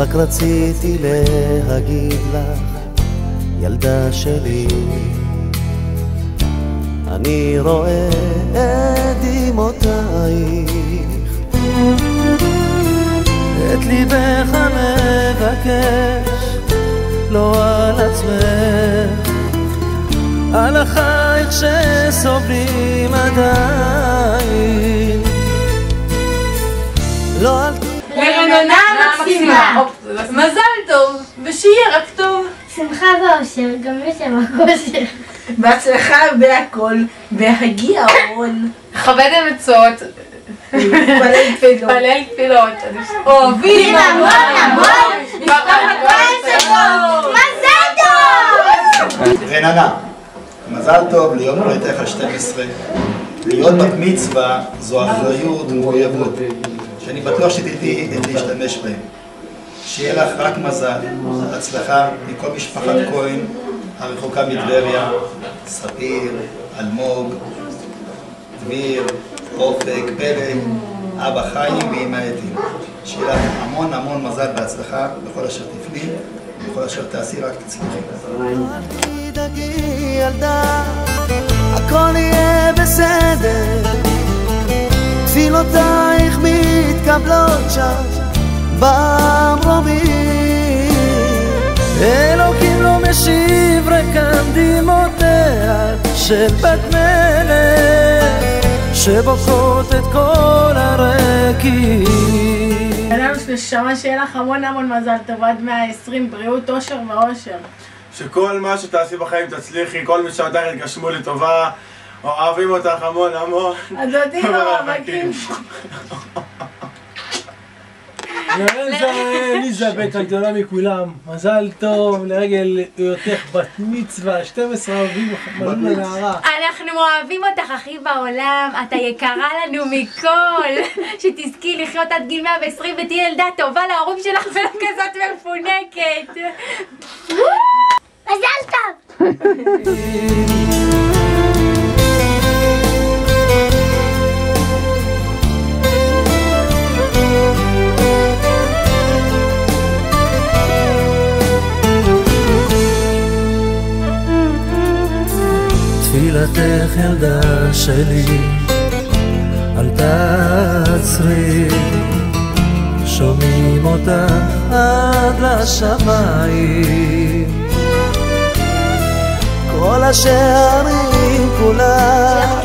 רק רציתי להגיד לך, ילדה שלי, אני רואה את דמעותייך, את ליבך מבקש, לא על עצמך, על אחייך שסובלים עדיין, לא על... לרננה מקסימה, מזל טוב, ושיהיה רק טוב. שמחה ואושר, גם בשם הכושר. בהצלחה בהכל, והגיע אורון. כבד אמצות. פלל תפילות. אוהבים המון המון, משפחת טוב. מזל טוב! רננה, מזל טוב ליום הולדתך ה-12. להיות בת מצווה זו אחריות ומחויבות, שאני בטוח שתדעי להשתמש בהם. שיהיה לך רק מזל, הצלחה מכל משפחת כהן הרחוקה מטבריה, ספיר, אלמוג, דביר, אופק, פלג, אבא חיים ואמא אתי. שיהיה לך המון המון מזל בהצלחה בכל אשר תפני, בכל אשר תעשי, רק תצליחי. תדאגי ילדה, הכל יהיה בסדר, תפילותייך מתקבלות שם במרומים, אלוקים לא משיב ריקם דמעותיה של בת מלך שבוקעות את כל הרקיעים. אדם נשמה, שיהיה לך המון המון מזל טוב עד 120, בריאות, אושר ואושר. שכל מה שתעשי בחיים תצליחי, כל מי שעודך יתגשמו לטובה, אוהבים אותך המון המון. הדודים הרווקים. אליזבת הגדולה מכולם, מזל טוב לרגל היותך בת מצווה, 12 אוהבים מלאו לנערה. אנחנו אוהבים אותך הכי בעולם, אתה יקרה לנו מכל, שתזכי לחיות עד גיל 120 ותהיה ילדה טובה להורים שלך ולא כזאת מפונקת. מזל טוב! תפילתך ילדה שלי, אל תעצרי, שומעים אותך עד לשמיים, כל השערים כולם.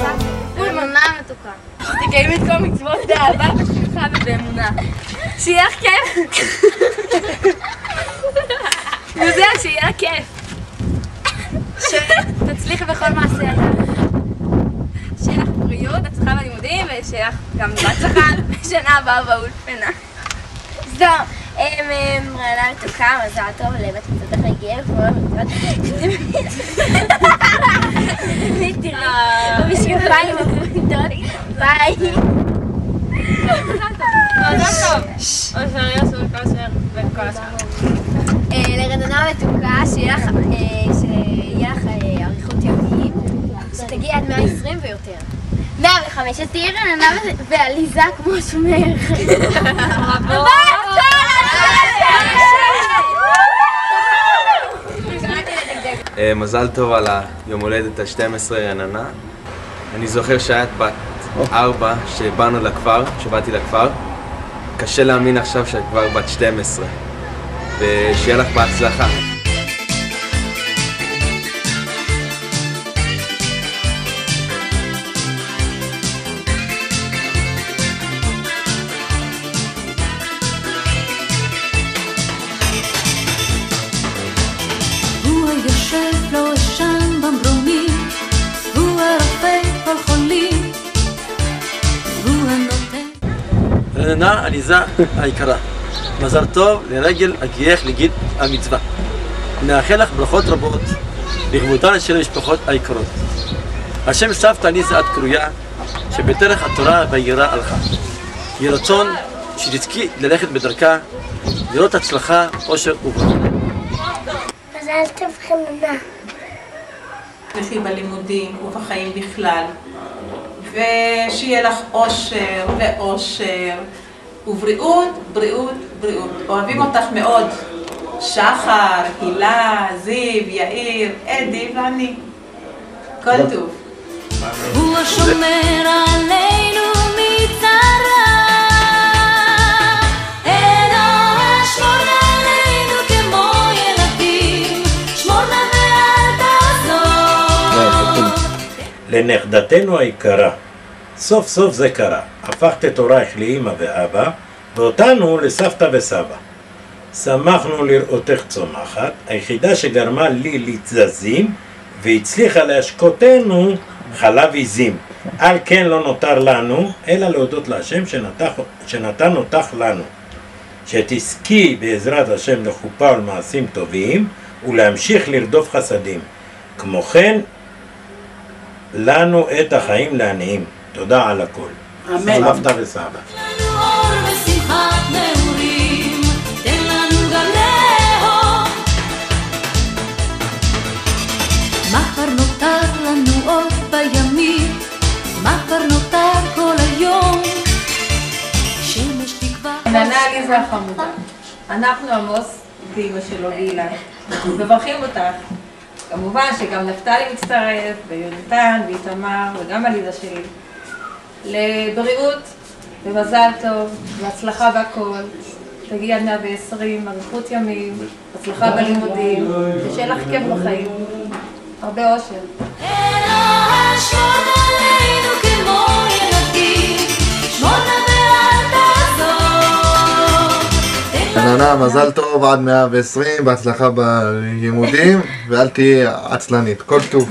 מנה מתוקה. תקיימי את כל מצוות באהבה, בשמחה ובאמונה. שיהיה לך כיף. וזהו, שיהיה לך כיף. שתצליחי בכל מעשה לך. שיהיה לך בריאות, הצלחה בלימודים, ושיהיה לך גם בהצלחה בשנה הבאה באולפנה. זהו, רעיונה מתוקה, מזל טוב לבת מצוותך להגיע כמו תראה, במשקפיים עבודות, ביי. מזל טוב. אושר יעשו וכושר וכל השאר. לרעיונה מתוקה, שיהיה לך אריכות ימים, שתגיעי עד 120 ויותר. 105, שתהיי רעיונה ועליזה כמו שמך. מזל טוב על היום הולדת ה-12 רננה. אני זוכר שאת בת 4 שבאנו לכפר, שבאתי לכפר. קשה להאמין עכשיו שאת כבר בת 12, ושיהיה לך בהצלחה. רננה, עליזה היקרה, מזל טוב לרגל הגיעך לגיל המצווה. נאחל לך ברכות רבות לכבודן של המשפחות היקרות. השם סבתא עליזה את קרויה, שבדרך התורה והיראה הלכה. יהי רצון שתזכי ללכת בדרכה, לראות הצלחה, אושר וברכה. מזל טוב רננה. תצליחי בלימודים ובחיים בכלל, ושיהיה לך אושר ואושר, ובריאות, בריאות, בריאות. אוהבים אותך מאוד. שחר, הילה, זיו, יאיר, אדי ואני. כל טוב. הוא השומר עלינו מצרה, אלוה שמור עלינו כמו ילדים, שמור נא ואל תעזוב. לנכדתנו היקרה, סוף סוף זה קרה, הפכת את הורייך לאמא ואבא, ואותנו לסבתא וסבא. שמחנו לראותך צומחת, היחידה שגרמה לי לתזזים, והצליחה להשקותנו חלב עיזים. על כן לא נותר לנו, אלא להודות להשם שנתן אותך לנו. שתזכי בעזרת השם לחופה ולמעשים טובים, ולהמשיך לרדוף חסדים. כמו כן, לנו את החיים לעניים. תודה על הכל. אמן. סבתא וסבא. מחר נותר לנו עוד בימים, מחר נותר כל היום, שמש תקווה. ננה עליזה החמודה, אנחנו עמוס ואימא שלו גילה, מברכים אותך. כמובן שגם נפתלי מצטרף, ויונתן ואיתמר וגם עליזה שלי. לבריאות ומזל טוב, והצלחה בכל. תגיעי עד 120, אריכות ימים, הצלחה בלימודים, ושיהיה לך כיף בחיים. הרבה אושר. אלוה שמור עלינו כמו ילדים, שמור נא ואל תעזוב. עננה, מזל טוב עד 120, בהצלחה בלימודים, ואל תהיי עצלנית. כל טוב.